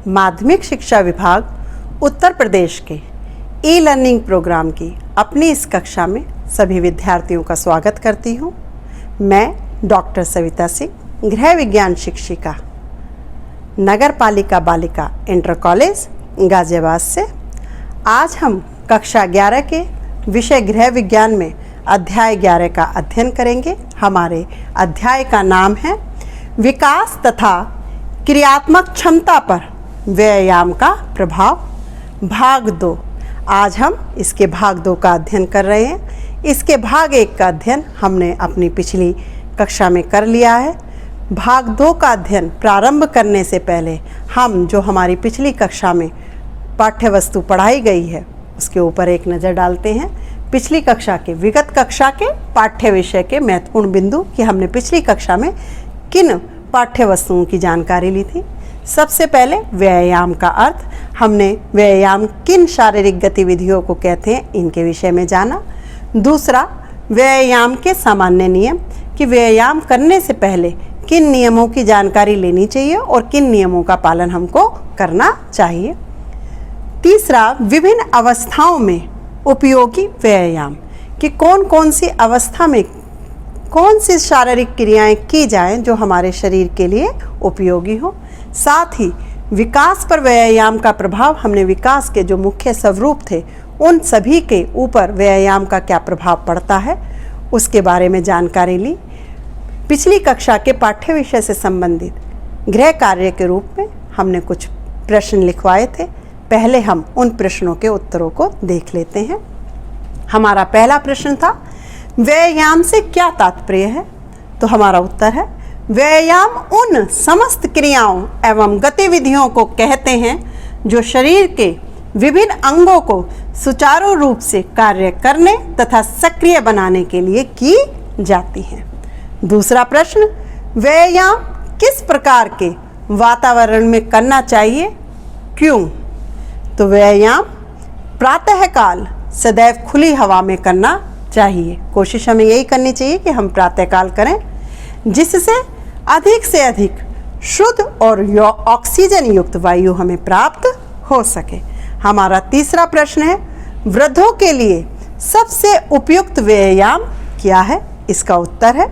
माध्यमिक शिक्षा विभाग उत्तर प्रदेश के ई लर्निंग प्रोग्राम की अपनी इस कक्षा में सभी विद्यार्थियों का स्वागत करती हूँ। मैं डॉक्टर सविता सिंह, गृह विज्ञान शिक्षिका, नगर पालिका बालिका इंटर कॉलेज गाजियाबाद से। आज हम कक्षा 11 के विषय गृह विज्ञान में अध्याय 11 का अध्ययन करेंगे। हमारे अध्याय का नाम है विकास तथा क्रियात्मक क्षमता पर व्यायाम का प्रभाव, भाग 2। आज हम इसके भाग 2 का अध्ययन कर रहे हैं। इसके भाग 1 का अध्ययन हमने अपनी पिछली कक्षा में कर लिया है। भाग 2 का अध्ययन प्रारंभ करने से पहले हम जो हमारी पिछली कक्षा में पाठ्य वस्तु पढ़ाई गई है उसके ऊपर एक नज़र डालते हैं। पिछली कक्षा के विगत कक्षा के पाठ्य विषय के महत्वपूर्ण बिंदु कि हमने पिछली कक्षा में किन पाठ्य वस्तुओं की जानकारी ली थी। सबसे पहले व्यायाम का अर्थ, हमने व्यायाम किन शारीरिक गतिविधियों को कहते हैं इनके विषय में जाना। दूसरा, व्यायाम के सामान्य नियम कि व्यायाम करने से पहले किन नियमों की जानकारी लेनी चाहिए और किन नियमों का पालन हमको करना चाहिए। तीसरा, विभिन्न अवस्थाओं में उपयोगी व्यायाम कि कौन कौन सी अवस्था में कौन सी शारीरिक क्रियाएं की जाएं जो हमारे शरीर के लिए उपयोगी हो। साथ ही विकास पर व्यायाम का प्रभाव, हमने विकास के जो मुख्य स्वरूप थे उन सभी के ऊपर व्यायाम का क्या प्रभाव पड़ता है उसके बारे में जानकारी ली। पिछली कक्षा के पाठ्य विषय से संबंधित गृह कार्य के रूप में हमने कुछ प्रश्न लिखवाए थे। पहले हम उन प्रश्नों के उत्तरों को देख लेते हैं। हमारा पहला प्रश्न था, व्यायाम से क्या तात्पर्य है? तो हमारा उत्तर है, व्यायाम उन समस्त क्रियाओं एवं गतिविधियों को कहते हैं जो शरीर के विभिन्न अंगों को सुचारू रूप से कार्य करने तथा सक्रिय बनाने के लिए की जाती हैं। दूसरा प्रश्न, व्यायाम किस प्रकार के वातावरण में करना चाहिए, क्यों? तो व्यायाम प्रातःकाल सदैव खुली हवा में करना चाहिए। कोशिश हमें यही करनी चाहिए कि हम प्रातःकाल करें, जिससे अधिक से अधिक शुद्ध और ऑक्सीजन युक्त वायु हमें प्राप्त हो सके। हमारा तीसरा प्रश्न है, वृद्धों के लिए सबसे उपयुक्त व्यायाम क्या है? इसका उत्तर है,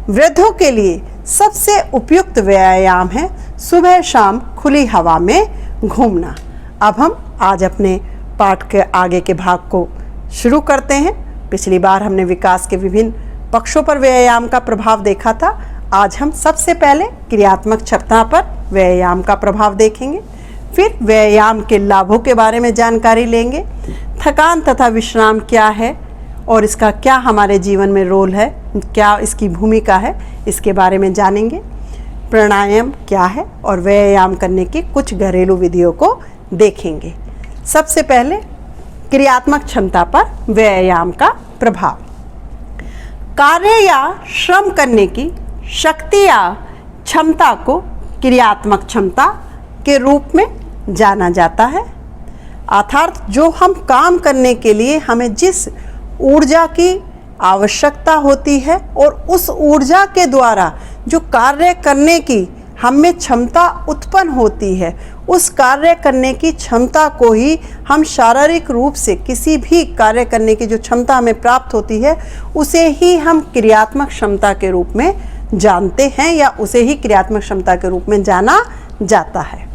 वृद्धों के लिए सबसे उपयुक्त व्यायाम है सुबह शाम खुली हवा में घूमना। अब हम आज अपने पाठ के आगे के भाग को शुरू करते हैं। पिछली बार हमने विकास के विभिन्न पक्षों पर व्यायाम का प्रभाव देखा था। आज हम सबसे पहले क्रियात्मक क्षमता पर व्यायाम का प्रभाव देखेंगे, फिर व्यायाम के लाभों के बारे में जानकारी लेंगे। थकान तथा विश्राम क्या है और इसका क्या हमारे जीवन में रोल है, क्या इसकी भूमिका है, इसके बारे में जानेंगे। प्राणायाम क्या है और व्यायाम करने की कुछ घरेलू विधियों को देखेंगे। सबसे पहले क्रियात्मक क्षमता पर व्यायाम का प्रभाव। कार्य या श्रम करने की शक्ति या क्षमता को क्रियात्मक क्षमता के रूप में जाना जाता है। अर्थात जो हम काम करने के लिए हमें जिस ऊर्जा की आवश्यकता होती है और उस ऊर्जा के द्वारा जो कार्य करने की हमें क्षमता उत्पन्न होती है, उस कार्य करने की क्षमता को ही हम शारीरिक रूप से किसी भी कार्य करने की जो क्षमता हमें प्राप्त होती है उसे ही हम क्रियात्मक क्षमता के रूप में जानते हैं या उसे ही क्रियात्मक क्षमता के रूप में जाना जाता है।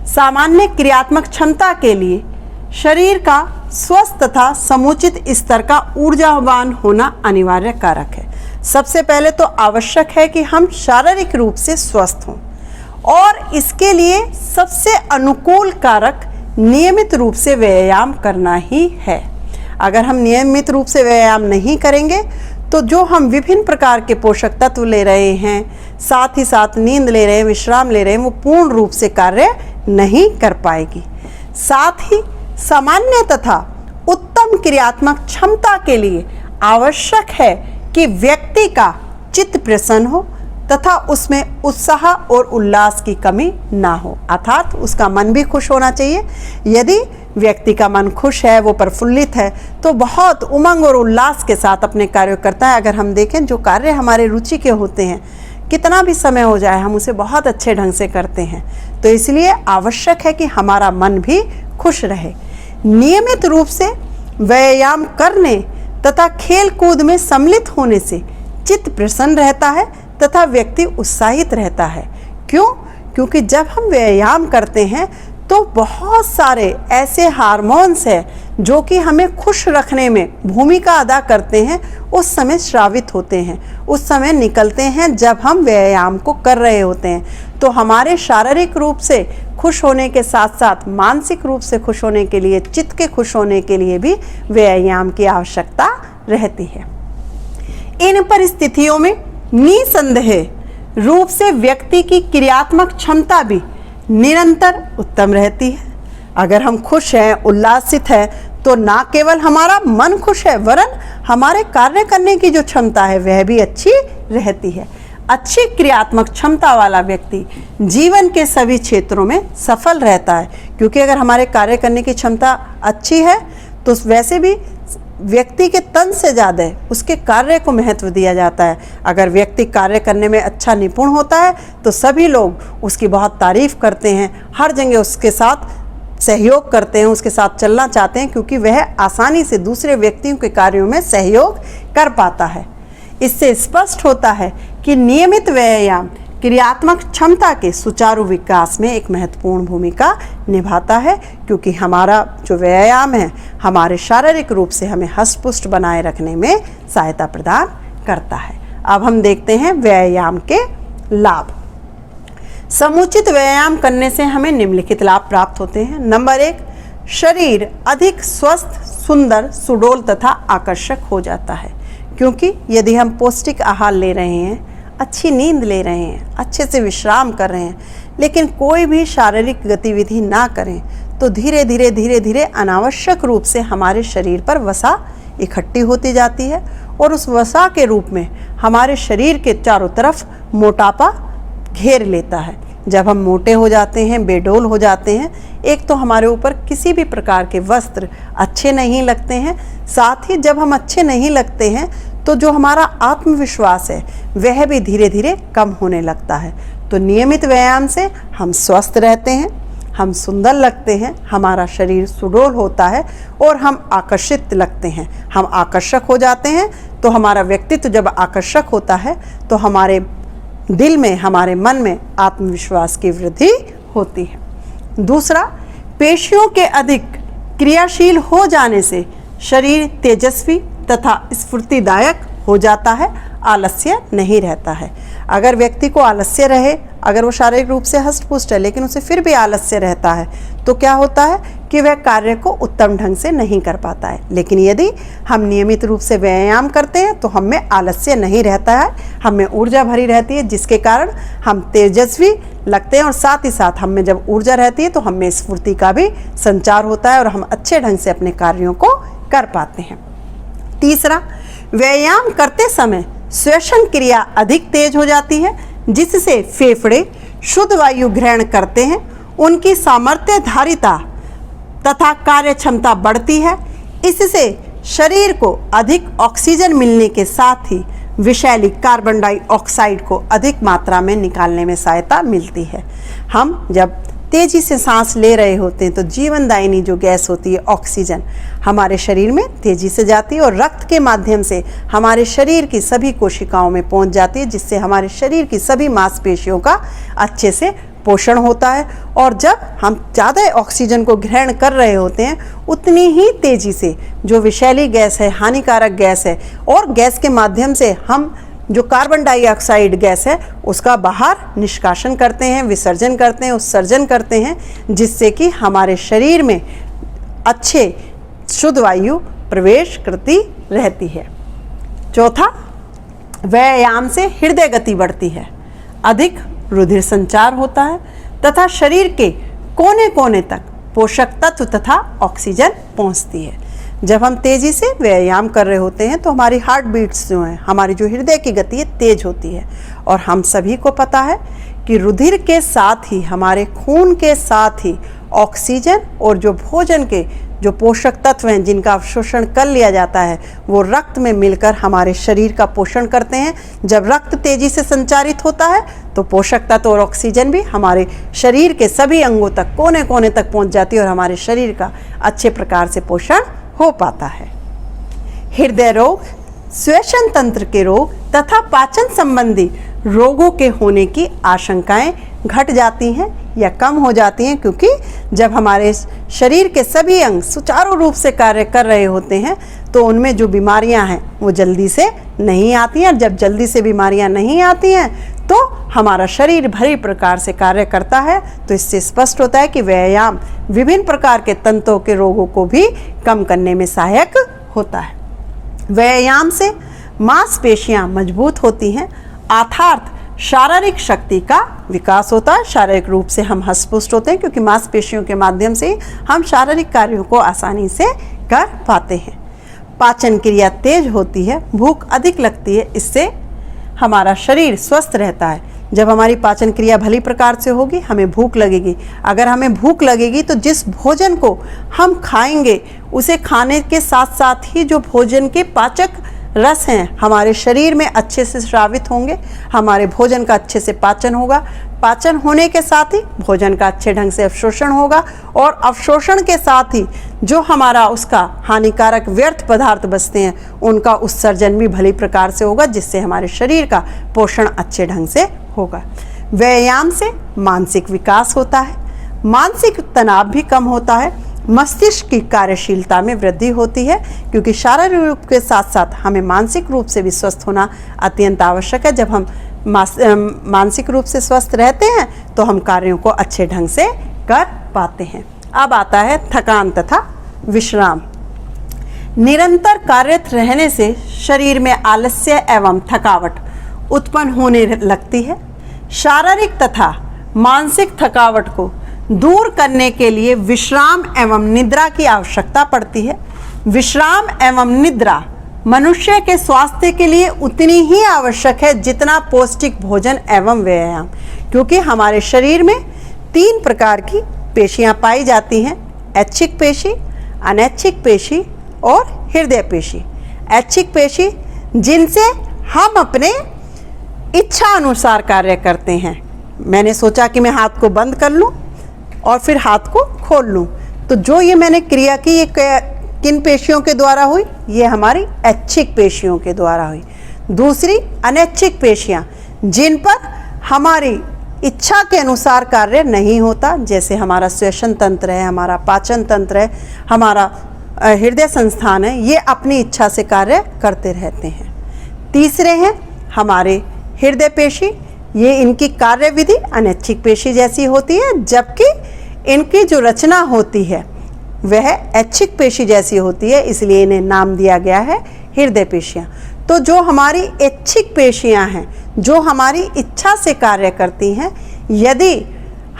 सामान्य क्रियात्मक क्षमता के लिए शरीर का स्वस्थ तथा समुचित स्तर का ऊर्जावान होना अनिवार्य कारक है। सबसे पहले तो आवश्यक है कि हम शारीरिक रूप से स्वस्थ हों और इसके लिए सबसे अनुकूल कारक नियमित रूप से व्यायाम करना ही है। अगर हम नियमित रूप से व्यायाम नहीं करेंगे तो जो हम विभिन्न प्रकार के पोषक तत्व ले रहे हैं, साथ ही साथ नींद ले रहे हैं, विश्राम ले रहे हैं, वो पूर्ण रूप से कार्य नहीं कर पाएगी। साथ ही सामान्य तथा उत्तम क्रियात्मक क्षमता के लिए आवश्यक है कि व्यक्ति का चित्त प्रसन्न हो तथा उसमें उत्साह और उल्लास की कमी ना हो, अर्थात उसका मन भी खुश होना चाहिए। यदि व्यक्ति का मन खुश है, वो प्रफुल्लित है, तो बहुत उमंग और उल्लास के साथ अपने कार्य करता है। अगर हम देखें जो कार्य हमारे रुचि के होते हैं, कितना भी समय हो जाए हम उसे बहुत अच्छे ढंग से करते हैं। तो तो इसलिए आवश्यक है कि हमारा मन भी खुश रहे। नियमित रूप से व्यायाम करने तथा खेल कूद में सम्मिलित होने से चित्त प्रसन्न रहता है तथा व्यक्ति उत्साहित रहता है। क्यों? क्योंकि जब हम व्यायाम करते हैं तो बहुत सारे ऐसे हार्मोन्स हैं जो कि हमें खुश रखने में भूमिका अदा करते हैं, उस समय स्रावित होते हैं, उस समय निकलते हैं जब हम व्यायाम को कर रहे होते हैं। तो हमारे शारीरिक रूप से खुश होने के साथ साथ मानसिक रूप से खुश होने के लिए, चित्त के खुश होने के लिए भी व्यायाम की आवश्यकता रहती है। इन परिस्थितियों में निसंदेह रूप से व्यक्ति की क्रियात्मक क्षमता भी निरंतर उत्तम रहती है। अगर हम खुश हैं, उल्लासित हैं, तो ना केवल हमारा मन खुश है वरन हमारे कार्य करने की जो क्षमता है वह भी अच्छी रहती है। अच्छी क्रियात्मक क्षमता वाला व्यक्ति जीवन के सभी क्षेत्रों में सफल रहता है, क्योंकि अगर हमारे कार्य करने की क्षमता अच्छी है तो वैसे भी व्यक्ति के तन से ज़्यादा उसके कार्य को महत्व दिया जाता है। अगर व्यक्ति कार्य करने में अच्छा निपुण होता है तो सभी लोग उसकी बहुत तारीफ करते हैं, हर जगह उसके साथ सहयोग करते हैं, उसके साथ चलना चाहते हैं, क्योंकि वह आसानी से दूसरे व्यक्तियों के कार्यों में सहयोग कर पाता है। इससे स्पष्ट होता है कि नियमित व्यायाम क्रियात्मक क्षमता के सुचारू विकास में एक महत्वपूर्ण भूमिका निभाता है, क्योंकि हमारा जो व्यायाम है हमारे शारीरिक रूप से हमें हष्ट-पुष्ट बनाए रखने में सहायता प्रदान करता है। अब हम देखते हैं व्यायाम के लाभ। समुचित व्यायाम करने से हमें निम्नलिखित लाभ प्राप्त होते हैं। नंबर 1, शरीर अधिक स्वस्थ, सुंदर, सुडौल तथा आकर्षक हो जाता है, क्योंकि यदि हम पौष्टिक आहार ले रहे हैं, अच्छी नींद ले रहे हैं, अच्छे से विश्राम कर रहे हैं, लेकिन कोई भी शारीरिक गतिविधि ना करें तो धीरे धीरे अनावश्यक रूप से हमारे शरीर पर वसा इकट्ठी होती जाती है और उस वसा के रूप में हमारे शरीर के चारों तरफ मोटापा घेर लेता है। जब हम मोटे हो जाते हैं, बेडौल हो जाते हैं, एक तो हमारे ऊपर किसी भी प्रकार के वस्त्र अच्छे नहीं लगते हैं, साथ ही जब हम अच्छे नहीं लगते हैं तो जो हमारा आत्मविश्वास है वह भी धीरे धीरे कम होने लगता है। तो नियमित व्यायाम से हम स्वस्थ रहते हैं, हम सुंदर लगते हैं, हमारा शरीर सुडौल होता है और हम आकर्षित लगते हैं, हम आकर्षक हो जाते हैं। तो हमारा व्यक्तित्व जब आकर्षक होता है तो हमारे दिल में, हमारे मन में आत्मविश्वास की वृद्धि होती है। दूसरा, पेशियों के अधिक क्रियाशील हो जाने से शरीर तेजस्वी तथा स्फूर्तिदायक हो जाता है, आलस्य नहीं रहता है। अगर व्यक्ति को आलस्य रहे, अगर वो शारीरिक रूप से हष्ट-पुष्ट है लेकिन उसे फिर भी आलस्य रहता है, तो क्या होता है कि वह कार्य को उत्तम ढंग से नहीं कर पाता है। लेकिन यदि हम नियमित रूप से व्यायाम करते हैं तो हम में आलस्य नहीं रहता है, हम में ऊर्जा भरी रहती है, जिसके कारण हम तेजस्वी लगते हैं और साथ ही साथ हम में जब ऊर्जा रहती है तो हम में स्फूर्ति का भी संचार होता है और हम अच्छे ढंग से अपने कार्यों को कर पाते हैं। तीसरा, व्यायाम करते समय श्वसन क्रिया अधिक तेज हो जाती है, जिससे फेफड़े शुद्ध वायु ग्रहण करते हैं, उनकी सामर्थ्यधारिता तथा कार्य क्षमता बढ़ती है। इससे शरीर को अधिक ऑक्सीजन मिलने के साथ ही विषैली कार्बन डाइऑक्साइड को अधिक मात्रा में निकालने में सहायता मिलती है। हम जब तेजी से सांस ले रहे होते हैं तो जीवनदायिनी जो गैस होती है ऑक्सीजन हमारे शरीर में तेजी से जाती है और रक्त के माध्यम से हमारे शरीर की सभी कोशिकाओं में पहुंच जाती है, जिससे हमारे शरीर की सभी मांसपेशियों का अच्छे से पोषण होता है। और जब हम ज़्यादा ऑक्सीजन को ग्रहण कर रहे होते हैं उतनी ही तेजी से जो विषैली गैस है, हानिकारक गैस है, और गैस के माध्यम से हम जो कार्बन डाइऑक्साइड गैस है उसका बाहर निष्कासन करते हैं, विसर्जन करते हैं, उत्सर्जन करते हैं, जिससे कि हमारे शरीर में अच्छे शुद्ध वायु प्रवेश करती रहती है। चौथा, व्यायाम से हृदय गति बढ़ती है, अधिक रुधिर संचार होता है तथा शरीर के कोने कोने तक पोषक तत्व तथा ऑक्सीजन पहुंचती है। जब हम तेज़ी से व्यायाम कर रहे होते हैं तो हमारी हार्ट बीट्स जो हैं, हमारी जो हृदय की गति है तेज होती है। और हम सभी को पता है कि रुधिर के साथ ही, हमारे खून के साथ ही ऑक्सीजन और जो भोजन के जो पोषक तत्व हैं जिनका अवशोषण कर लिया जाता है वो रक्त में मिलकर हमारे शरीर का पोषण करते हैं। जब रक्त तेजी से संचारित होता है तो पोषक तत्व और ऑक्सीजन भी हमारे शरीर के सभी अंगों तक, कोने कोने तक पहुंच जाती है और हमारे शरीर का अच्छे प्रकार से पोषण हो पाता है। हृदय रोग, श्वसन तंत्र के रोग तथा पाचन संबंधी रोगों के होने की आशंकाएं घट जाती हैं या कम हो जाती हैं, क्योंकि जब हमारे शरीर के सभी अंग सुचारू रूप से कार्य कर रहे होते हैं तो उनमें जो बीमारियां हैं वो जल्दी से नहीं आती हैं। जब जल्दी से बीमारियां नहीं आती हैं तो हमारा शरीर भली प्रकार से कार्य करता है। तो इससे स्पष्ट होता है कि व्यायाम विभिन्न प्रकार के तंत्रों के रोगों को भी कम करने में सहायक होता है। व्यायाम से मांसपेशियां मजबूत होती हैं, अर्थात शारीरिक शक्ति का विकास होता है। शारीरिक रूप से हम हष्ट-पुष्ट होते हैं क्योंकि मांसपेशियों के माध्यम से हम शारीरिक कार्यों को आसानी से कर पाते हैं। पाचन क्रिया तेज होती है, भूख अधिक लगती है, इससे हमारा शरीर स्वस्थ रहता है। जब हमारी पाचन क्रिया भली प्रकार से होगी हमें भूख लगेगी। अगर हमें भूख लगेगी तो जिस भोजन को हम खाएंगे उसे खाने के साथ साथ ही जो भोजन के पाचक रस हैं हमारे शरीर में अच्छे से स्रावित होंगे, हमारे भोजन का अच्छे से पाचन होगा। पाचन होने के साथ ही भोजन का अच्छे ढंग से अवशोषण होगा और अवशोषण के साथ ही जो हमारा उसका हानिकारक व्यर्थ पदार्थ बचते हैं उनका उत्सर्जन भी भली प्रकार से होगा, जिससे हमारे शरीर का पोषण अच्छे ढंग से होगा। व्यायाम से मानसिक विकास होता है, मानसिक तनाव भी कम होता है, मस्तिष्क की कार्यशीलता में वृद्धि होती है, क्योंकि शारीरिक रूप के साथ साथ हमें मानसिक रूप से भी स्वस्थ होना अत्यंत आवश्यक है। जब हम मानसिक रूप से स्वस्थ रहते हैं तो हम कार्यों को अच्छे ढंग से कर पाते हैं। अब आता है थकान तथा विश्राम। निरंतर कार्यरत रहने से शरीर में आलस्य एवं थकावट उत्पन्न होने लगती है। शारीरिक तथा मानसिक थकावट को दूर करने के लिए विश्राम एवं निद्रा की आवश्यकता पड़ती है। विश्राम एवं निद्रा मनुष्य के स्वास्थ्य के लिए उतनी ही आवश्यक है जितना पौष्टिक भोजन एवं व्यायाम, क्योंकि हमारे शरीर में 3 प्रकार की पेशियां पाई जाती हैं: ऐच्छिक पेशी, अनैच्छिक पेशी और हृदय पेशी। ऐच्छिक पेशी जिनसे हम अपने इच्छा अनुसार कार्य करते हैं। मैंने सोचा कि मैं हाथ को बंद कर लूं और फिर हाथ को खोल लूं, तो जो ये मैंने क्रिया की ये किन पेशियों के द्वारा हुई? ये हमारी ऐच्छिक पेशियों के द्वारा हुई। दूसरी अनैच्छिक पेशियां जिन पर हमारी इच्छा के अनुसार कार्य नहीं होता, जैसे हमारा श्वसन तंत्र है, हमारा पाचन तंत्र है, हमारा हृदय संस्थान है, ये अपनी इच्छा से कार्य करते रहते हैं। तीसरे हैं हमारे हृदय पेशी, ये इनकी कार्य विधि अनैच्छिक पेशी जैसी होती है, जबकि इनकी जो रचना होती है वह ऐच्छिक पेशी जैसी होती है, इसलिए इन्हें नाम दिया गया है हृदय पेशियां। तो जो हमारी ऐच्छिक पेशियां हैं, जो हमारी इच्छा से कार्य करती हैं, यदि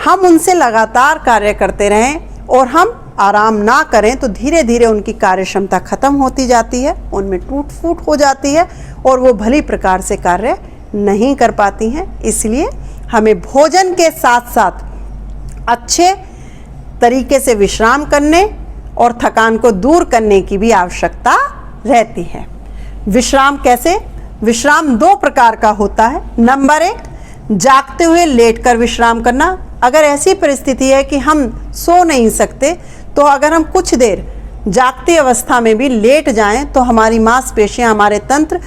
हम उनसे लगातार कार्य करते रहें और हम आराम ना करें तो धीरे धीरे उनकी कार्य क्षमता खत्म होती जाती है, उनमें टूट फूट हो जाती है और वो भली प्रकार से कार्य नहीं कर पाती हैं। इसलिए हमें भोजन के साथ साथ अच्छे तरीके से विश्राम करने और थकान को दूर करने की भी आवश्यकता रहती है। विश्राम कैसे? विश्राम 2 प्रकार का होता है। नंबर 1, जागते हुए लेटकर विश्राम करना। अगर ऐसी परिस्थिति है कि हम सो नहीं सकते तो अगर हम कुछ देर जागती अवस्था में भी लेट जाएं तो हमारी मांसपेशियां, हमारे तंत्र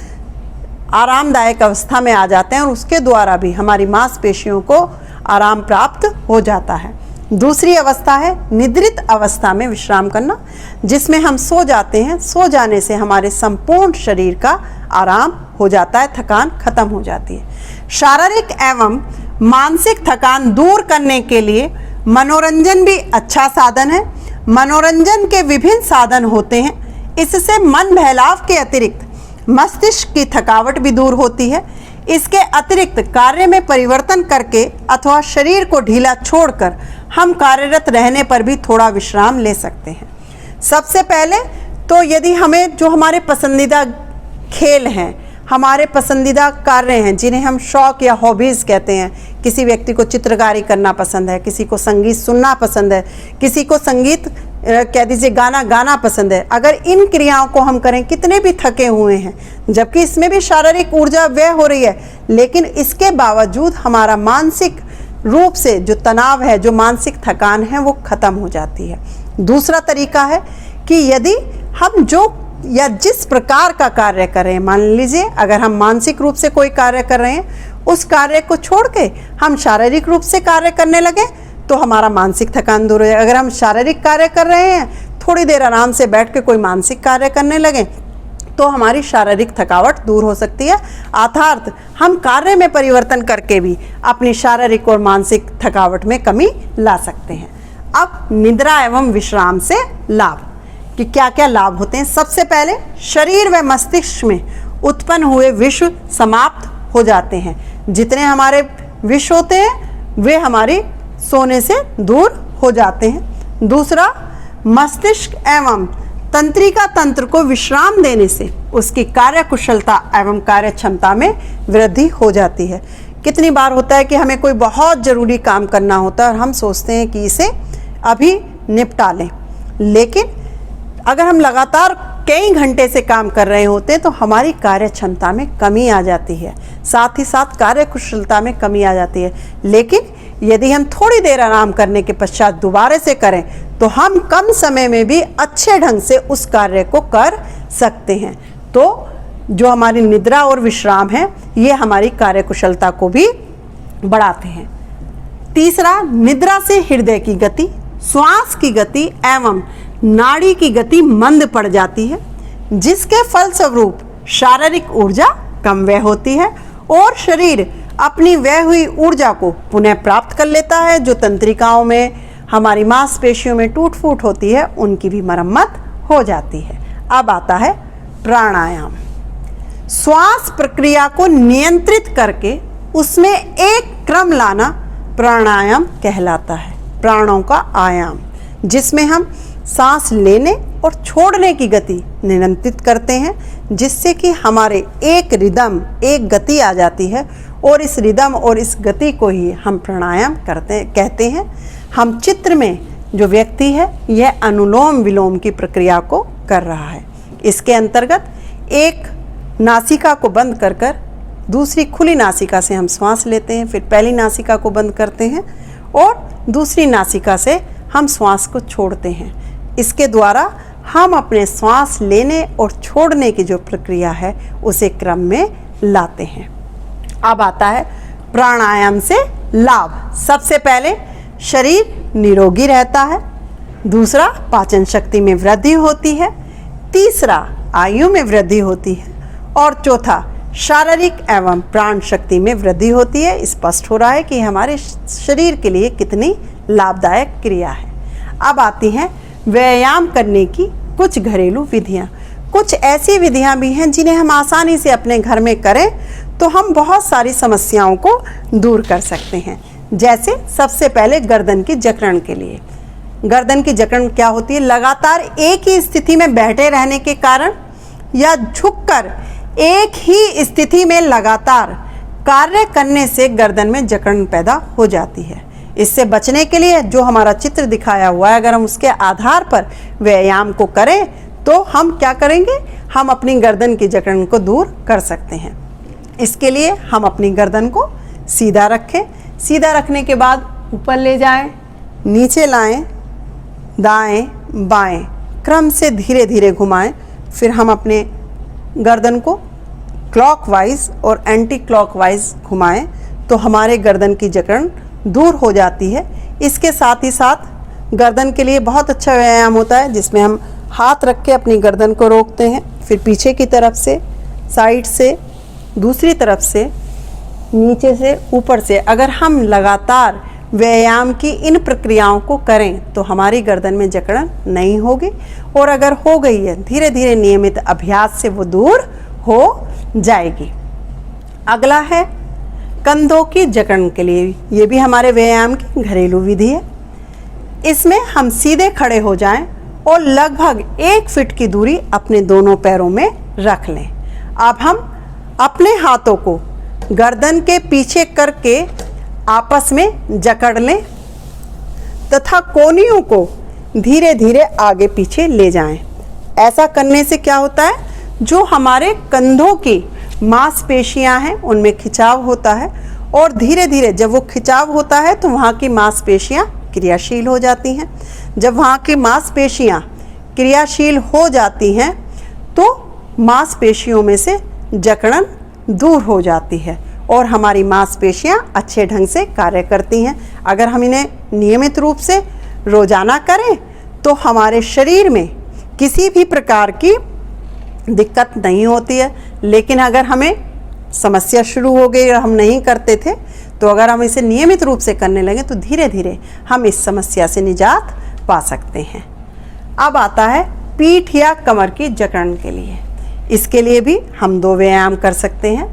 आरामदायक अवस्था में आ जाते हैं और उसके द्वारा भी हमारी मांसपेशियों को आराम प्राप्त हो जाता है। दूसरी अवस्था है निद्रित अवस्था में विश्राम करना, जिसमें हम सो जाते हैं। सो जाने से हमारे संपूर्ण शरीर का आराम हो जाता है, थकान खत्म हो जाती है। शारीरिक एवं मानसिक थकान दूर करने के लिए मनोरंजन भी अच्छा साधन है। मनोरंजन के विभिन्न साधन होते हैं, इससे मन बहलाव के अतिरिक्त मस्तिष्क की थकावट भी दूर होती है। इसके अतिरिक्त कार्य में परिवर्तन करके अथवा शरीर को ढीला छोड़कर हम कार्यरत रहने पर भी थोड़ा विश्राम ले सकते हैं। सबसे पहले तो यदि हमें जो हमारे पसंदीदा खेल हैं, हमारे पसंदीदा कार्य हैं, जिन्हें हम शौक या हॉबीज़ कहते हैं, किसी व्यक्ति को चित्रकारी करना पसंद है, किसी को संगीत सुनना पसंद है, किसी को संगीत कह दीजिए गाना गाना पसंद है, अगर इन क्रियाओं को हम करें कितने भी थके हुए हैं, जबकि इसमें भी शारीरिक ऊर्जा व्यय हो रही है, लेकिन इसके बावजूद हमारा मानसिक रूप से जो तनाव है, जो मानसिक थकान है, वो खत्म हो जाती है। दूसरा तरीका है कि यदि हम जो या जिस प्रकार का कार्य कर रहे हैं, मान लीजिए अगर हम मानसिक रूप से कोई कार्य कर रहे हैं, उस कार्य को छोड़ के हम शारीरिक रूप से कार्य करने लगे तो हमारा मानसिक थकान दूर हो जाए। अगर हम शारीरिक कार्य कर रहे हैं, थोड़ी देर आराम से बैठ के कोई मानसिक कार्य करने लगे तो हमारी शारीरिक थकावट दूर हो सकती है। अर्थात हम कार्य में परिवर्तन करके भी अपनी शारीरिक और मानसिक थकावट में कमी ला सकते हैं। अब निद्रा एवं विश्राम से लाभ कि क्या क्या लाभ होते हैं। सबसे पहले शरीर व मस्तिष्क में उत्पन्न हुए विष समाप्त हो जाते हैं। जितने हमारे विष होते हैं वे हमारे सोने से दूर हो जाते हैं। दूसरा, मस्तिष्क एवं तंत्रिका तंत्र को विश्राम देने से उसकी कार्य कुशलता एवं कार्य क्षमता में वृद्धि हो जाती है। कितनी बार होता है कि हमें कोई बहुत ज़रूरी काम करना होता है और हम सोचते हैं कि इसे अभी निपटा लें, लेकिन अगर हम लगातार कई घंटे से काम कर रहे होते हैं तो हमारी कार्य क्षमता में कमी आ जाती है, साथ ही साथ कार्य कुशलता में कमी आ जाती है। लेकिन यदि हम थोड़ी देर आराम करने के पश्चात दोबारा से करें तो हम कम समय में भी अच्छे ढंग से उस कार्य को कर सकते हैं। तो जो हमारी निद्रा और विश्राम है, ये हमारी कार्य कुशलता को भी बढ़ाते हैं। तीसरा, निद्रा से हृदय की गति, श्वास की गति एवं नाड़ी की गति मंद पड़ जाती है, जिसके फलस्वरूप शारीरिक ऊर्जा कम व्यय होती है और शरीर अपनी व्यय हुई ऊर्जा को पुनः प्राप्त कर लेता है। जो तंत्रिकाओं में, हमारी मांसपेशियों में टूट फूट होती है, उनकी भी मरम्मत हो जाती है। अब आता है प्राणायाम। श्वास प्रक्रिया को नियंत्रित करके उसमें एक क्रम लाना प्राणायाम कहलाता है। प्राणों का आयाम, जिसमें हम सांस लेने और छोड़ने की गति नियंत्रित करते हैं, जिससे कि हमारे एक रिदम, एक गति आ जाती है और इस रिदम और इस गति को ही हम प्राणायाम कहते हैं। हम चित्र में जो व्यक्ति है, यह अनुलोम विलोम की प्रक्रिया को कर रहा है। इसके अंतर्गत एक नासिका को बंद कर दूसरी खुली नासिका से हम श्वास लेते हैं, फिर पहली नासिका को बंद करते हैं और दूसरी नासिका से हम श्वास को छोड़ते हैं। इसके द्वारा हम अपने श्वास लेने और छोड़ने की जो प्रक्रिया है उसे क्रम में लाते हैं। अब आता है प्राणायाम से लाभ। सबसे पहले शरीर निरोगी रहता है, दूसरा पाचन शक्ति में वृद्धि होती है, तीसरा आयु में वृद्धि होती है और चौथा शारीरिक एवं प्राण शक्ति में वृद्धि होती है। स्पष्ट हो रहा है कि हमारे शरीर के लिए कितनी लाभदायक क्रिया है। अब आती हैं व्यायाम करने की कुछ घरेलू विधियां। कुछ ऐसी विधियां भी हैं जिन्हें हम आसानी से अपने घर में करें तो हम बहुत सारी समस्याओं को दूर कर सकते हैं। जैसे सबसे पहले गर्दन की जकड़न के लिए। गर्दन की जकड़न क्या होती है? लगातार एक ही स्थिति में बैठे रहने के कारण या झुककर एक ही स्थिति में लगातार कार्य करने से गर्दन में जकड़न पैदा हो जाती है। इससे बचने के लिए जो हमारा चित्र दिखाया हुआ है, अगर हम उसके आधार पर व्यायाम को करें तो हम क्या करेंगे? हम अपनी गर्दन की जकड़न को दूर कर सकते हैं। इसके लिए हम अपनी गर्दन को सीधा रखें। सीधा रखने के बाद ऊपर ले जाएं, नीचे लाएं, दाएं बाएं क्रम से धीरे धीरे घुमाएं। फिर हम अपने गर्दन को क्लॉकवाइज और एंटी क्लॉकवाइज घुमाएं तो हमारे गर्दन की जकड़न दूर हो जाती है। इसके साथ ही साथ गर्दन के लिए बहुत अच्छा व्यायाम होता है जिसमें हम हाथ रख के अपनी गर्दन को रोकते हैं, फिर पीछे की तरफ से, साइड से, दूसरी तरफ से, नीचे से, ऊपर से। अगर हम लगातार व्यायाम की इन प्रक्रियाओं को करें तो हमारी गर्दन में जकड़न नहीं होगी और अगर हो गई है धीरे धीरे नियमित अभ्यास से वो दूर हो जाएगी। अगला है कंधों की जकड़न के लिए। ये भी हमारे व्यायाम की घरेलू विधि है। इसमें हम सीधे खड़े हो जाएं और लगभग 1 फीट की दूरी अपने दोनों पैरों में रख लें। अब हम अपने हाथों को गर्दन के पीछे करके आपस में जकड़ लें तथा कोहनियों को धीरे धीरे आगे पीछे ले जाएं। ऐसा करने से क्या होता है, जो हमारे कंधों की मांसपेशियां हैं उनमें खिंचाव होता है, और धीरे धीरे जब वो खिंचाव होता है तो वहाँ की मांसपेशियां क्रियाशील हो जाती हैं। जब वहाँ की मांसपेशियां क्रियाशील हो जाती हैं तो मांसपेशियों में से जकड़न दूर हो जाती है और हमारी मांसपेशियां अच्छे ढंग से कार्य करती हैं। अगर हम इन्हें नियमित रूप से रोजाना करें तो हमारे शरीर में किसी भी प्रकार की दिक्कत नहीं होती है। लेकिन अगर हमें समस्या शुरू हो गई और हम नहीं करते थे, तो अगर हम इसे नियमित रूप से करने लगे तो धीरे धीरे हम इस समस्या से निजात पा सकते हैं। अब आता है पीठ या कमर की जकड़न के लिए। इसके लिए भी हम 2 व्यायाम कर सकते हैं।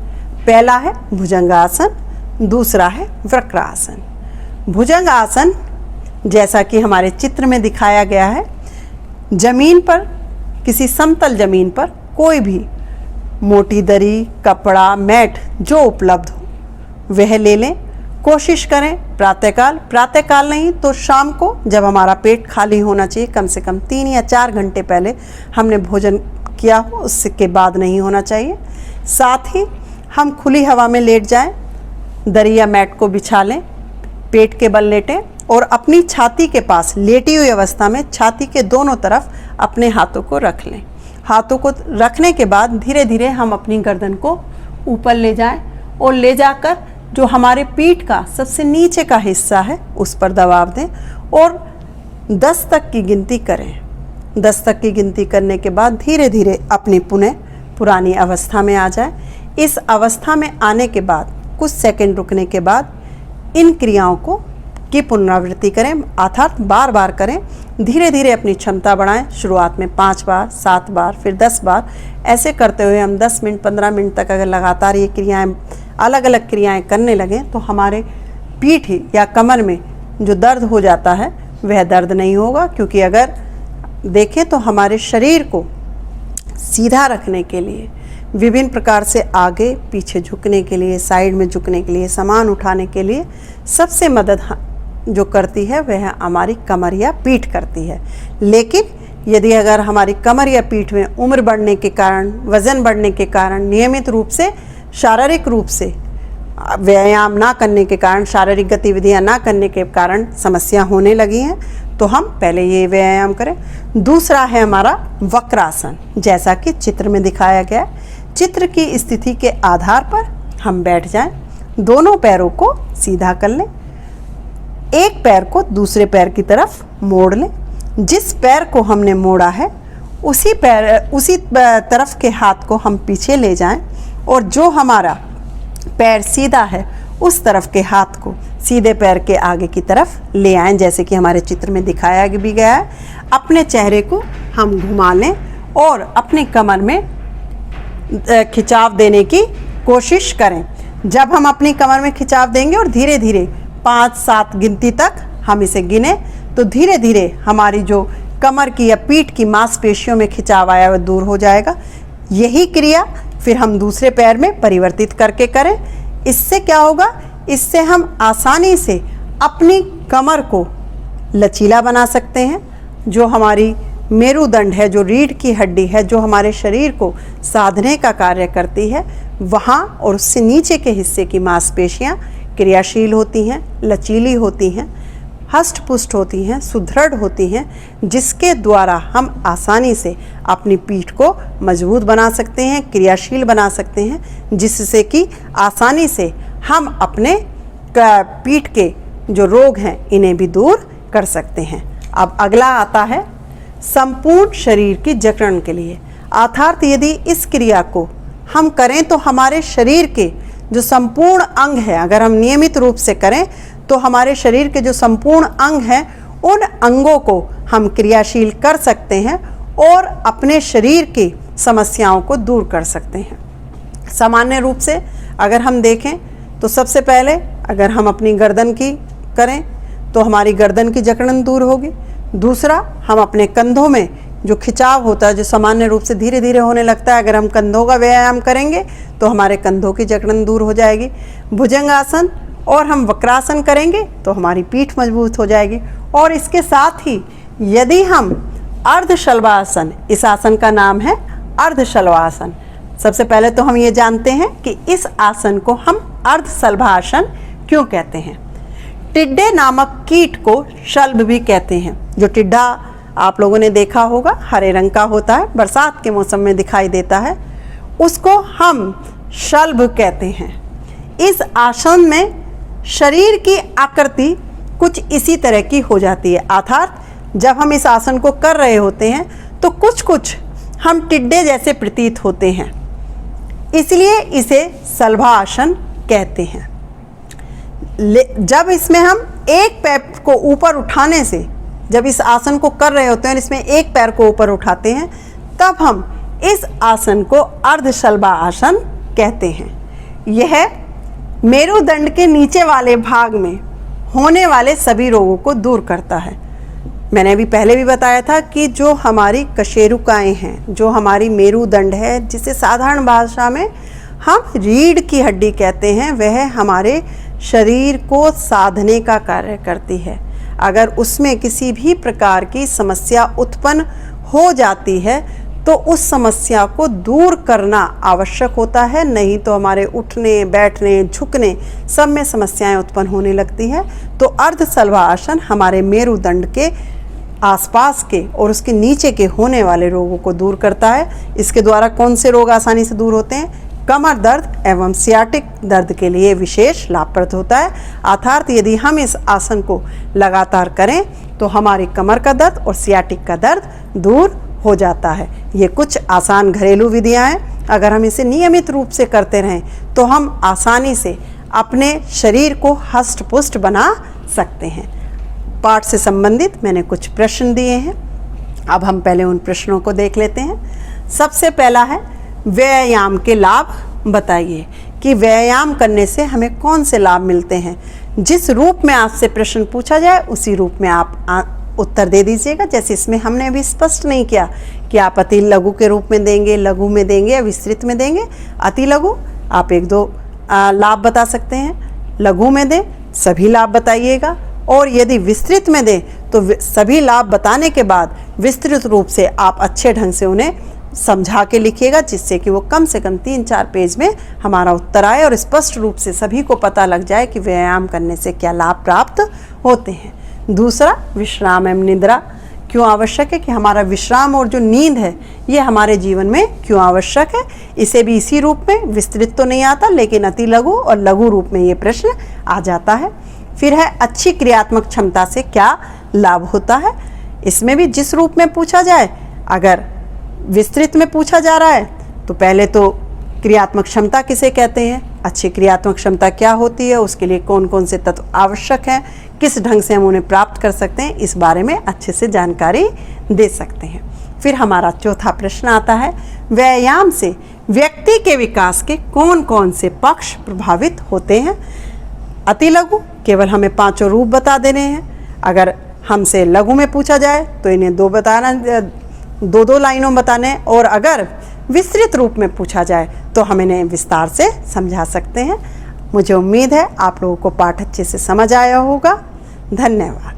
पहला है भुजंगासन, दूसरा है वक्रासन। भुजंगासन जैसा कि हमारे चित्र में दिखाया गया है, जमीन पर, किसी समतल जमीन पर कोई भी मोटी दरी, कपड़ा, मैट जो उपलब्ध हो वह ले लें। कोशिश करें प्रातःकाल नहीं तो शाम को, जब हमारा पेट खाली होना चाहिए, कम से कम 3 या 4 घंटे पहले हमने भोजन किया हो, उसके बाद नहीं होना चाहिए। साथ ही हम खुली हवा में लेट जाएं, दरी या मैट को बिछा लें, पेट के बल लेटें और अपनी छाती के पास लेटी हुई अवस्था में छाती के दोनों तरफ अपने हाथों को रख लें। हाथों को रखने के बाद धीरे धीरे हम अपनी गर्दन को ऊपर ले जाएं और ले जाकर जो हमारे पीठ का सबसे नीचे का हिस्सा है उस पर दबाव दें और 10 तक की गिनती करें। 10 तक की गिनती करने के बाद धीरे धीरे अपनी पुरानी अवस्था में आ जाए। इस अवस्था में आने के बाद कुछ सेकंड रुकने के बाद इन क्रियाओं की पुनरावृत्ति करें, अर्थात बार बार करें। धीरे धीरे अपनी क्षमता बढ़ाएं। शुरुआत में 5 बार, 7 बार, फिर 10 बार। ऐसे करते हुए हम 10 मिनट, 15 मिनट तक अगर लगातार ये क्रियाएं, अलग अलग क्रियाएं करने लगें तो हमारे पीठ या कमर में जो दर्द हो जाता है वह दर्द नहीं होगा। क्योंकि अगर देखें तो हमारे शरीर को सीधा रखने के लिए, विभिन्न प्रकार से आगे पीछे झुकने के लिए, साइड में झुकने के लिए, सामान उठाने के लिए सबसे मदद जो करती है वह हमारी कमर या पीठ करती है। लेकिन यदि अगर हमारी कमर या पीठ में उम्र बढ़ने के कारण, वज़न बढ़ने के कारण, नियमित रूप से शारीरिक रूप से व्यायाम ना करने के कारण, शारीरिक गतिविधियां ना करने के कारण समस्या होने लगी हैं, तो हम पहले ये व्यायाम करें। दूसरा है हमारा वक्रासन, जैसा कि चित्र में दिखाया गया है। चित्र की स्थिति के आधार पर हम बैठ जाएं, दोनों पैरों को सीधा कर लें, एक पैर को दूसरे पैर की तरफ मोड़ लें। जिस पैर को हमने मोड़ा है उसी तरफ के हाथ को हम पीछे ले जाएं और जो हमारा पैर सीधा है उस तरफ के हाथ को सीधे पैर के आगे की तरफ ले आएं, जैसे कि हमारे चित्र में दिखाया भी गया है। अपने चेहरे को हम घुमा लें और अपनी कमर में खिंचाव देने की कोशिश करें। जब हम अपनी कमर में खिंचाव देंगे और धीरे धीरे 5-7 गिनती तक हम इसे गिने तो धीरे धीरे हमारी जो कमर की या पीठ की मांसपेशियों में खिंचाव आया वह दूर हो जाएगा। यही क्रिया फिर हम दूसरे पैर में परिवर्तित करके करें। इससे क्या होगा, इससे हम आसानी से अपनी कमर को लचीला बना सकते हैं। जो हमारी मेरुदंड है, जो रीढ़ की हड्डी है, जो हमारे शरीर को साधने का कार्य करती है, वहाँ और उससे नीचे के हिस्से की मांसपेशियाँ क्रियाशील होती हैं, लचीली होती हैं, हष्ट पुष्ट होती हैं, सुदृढ़ होती हैं, जिसके द्वारा हम आसानी से अपनी पीठ को मजबूत बना सकते हैं, क्रियाशील बना सकते हैं, जिससे कि आसानी से हम अपने पीठ के जो रोग हैं इन्हें भी दूर कर सकते हैं। अब अगला आता है संपूर्ण शरीर की जकड़न के लिए। अर्थात यदि इस क्रिया को हम करें तो हमारे शरीर के जो संपूर्ण अंग है, अगर हम नियमित रूप से करें तो हमारे शरीर के जो संपूर्ण अंग हैं उन अंगों को हम क्रियाशील कर सकते हैं और अपने शरीर की समस्याओं को दूर कर सकते हैं। सामान्य रूप से अगर हम देखें तो सबसे पहले अगर हम अपनी गर्दन की करें तो हमारी गर्दन की जकड़न दूर होगी। दूसरा, हम अपने कंधों में जो खिंचाव होता है, जो सामान्य रूप से धीरे धीरे होने लगता है, अगर हम कंधों का व्यायाम करेंगे तो हमारे कंधों की जकड़न दूर हो जाएगी। भुजंगासन और हम वक्रासन करेंगे तो हमारी पीठ मजबूत हो जाएगी। और इसके साथ ही यदि हम अर्धशलभासन, इस आसन का नाम है अर्धशलभासन। सबसे पहले तो हम ये जानते हैं कि इस आसन को हम अर्धशलभासन क्यों कहते हैं। टिड्डे नामक कीट को शल्भ भी कहते हैं। जो टिड्डा आप लोगों ने देखा होगा, हरे रंग का होता है, बरसात के मौसम में दिखाई देता है, उसको हम शल्भ कहते हैं। इस आसन में शरीर की आकृति कुछ इसी तरह की हो जाती है, अर्थात जब हम इस आसन को कर रहे होते हैं तो कुछ कुछ हम टिड्डे जैसे प्रतीत होते हैं, इसलिए इसे शल्भासन कहते हैं। जब इसमें हम एक पैर को ऊपर उठाने से, जब इस आसन को कर रहे होते हैं और इसमें एक पैर को ऊपर उठाते हैं, तब हम इस आसन को अर्धशलभासन कहते हैं। यह मेरुदंड के नीचे वाले भाग में होने वाले सभी रोगों को दूर करता है। मैंने अभी पहले भी बताया था कि जो हमारी कशेरुकाएं हैं, जो हमारी मेरुदंड है, जिसे साधारण भाषा में हम रीढ़ की हड्डी कहते हैं, वह हमारे शरीर को साधने का कार्य करती है। अगर उसमें किसी भी प्रकार की समस्या उत्पन्न हो जाती है तो उस समस्या को दूर करना आवश्यक होता है, नहीं तो हमारे उठने, बैठने, झुकने सब में समस्याएं उत्पन्न होने लगती हैं। तो अर्धशलभासन हमारे मेरुदंड के आसपास के और उसके नीचे के होने वाले रोगों को दूर करता है। इसके द्वारा कौन से रोग आसानी से दूर होते हैं? कमर दर्द एवं सियाटिक दर्द के लिए विशेष लाभप्रद होता है। अर्थात यदि हम इस आसन को लगातार करें तो हमारी कमर का दर्द और सियाटिक का दर्द दूर हो जाता है। ये कुछ आसान घरेलू विधियां हैं। अगर हम इसे नियमित रूप से करते रहें तो हम आसानी से अपने शरीर को हष्ट पुष्ट बना सकते हैं। पाठ से संबंधित मैंने कुछ प्रश्न दिए हैं, अब हम पहले उन प्रश्नों को देख लेते हैं। सबसे पहला है, व्यायाम के लाभ बताइए कि व्यायाम करने से हमें कौन से लाभ मिलते हैं। जिस रूप में आपसे प्रश्न पूछा जाए उसी रूप में आप उत्तर दे दीजिएगा। जैसे इसमें हमने अभी स्पष्ट नहीं किया कि आप अति लघु के रूप में देंगे, लघु में देंगे या विस्तृत में देंगे। अति लघु आप 1-2 लाभ बता सकते हैं, लघु में दें सभी लाभ बताइएगा, और यदि विस्तृत में दें तो सभी लाभ बताने के बाद विस्तृत रूप से आप अच्छे ढंग से उन्हें समझा के लिखिएगा, जिससे कि वो कम से कम 3-4 पेज में हमारा उत्तर आए और स्पष्ट रूप से सभी को पता लग जाए कि व्यायाम करने से क्या लाभ प्राप्त होते हैं। दूसरा, विश्राम एवं निद्रा क्यों आवश्यक है, कि हमारा विश्राम और जो नींद है ये हमारे जीवन में क्यों आवश्यक है। इसे भी इसी रूप में, विस्तृत तो नहीं आता लेकिन अति लघु और लघु रूप में ये प्रश्न आ जाता है। फिर है, अच्छी क्रियात्मक क्षमता से क्या लाभ होता है। इसमें भी जिस रूप में पूछा जाए, अगर विस्तृत में पूछा जा रहा है तो पहले तो क्रियात्मक क्षमता किसे कहते हैं, अच्छी क्रियात्मक क्षमता क्या होती है, उसके लिए कौन कौन से तत्व आवश्यक हैं, किस ढंग से हम उन्हें प्राप्त कर सकते हैं, इस बारे में अच्छे से जानकारी दे सकते हैं। फिर हमारा चौथा प्रश्न आता है, व्यायाम से व्यक्ति के विकास के कौन कौन से पक्ष प्रभावित होते हैं। अति लघु केवल हमें 5 रूप बता देने हैं। अगर हमसे लघु में पूछा जाए तो इन्हें 2 लाइनों में बताने, और अगर विस्तृत रूप में पूछा जाए तो हम इन्हें विस्तार से समझा सकते हैं। मुझे उम्मीद है आप लोगों को पाठ अच्छे से समझ आया होगा। धन्यवाद।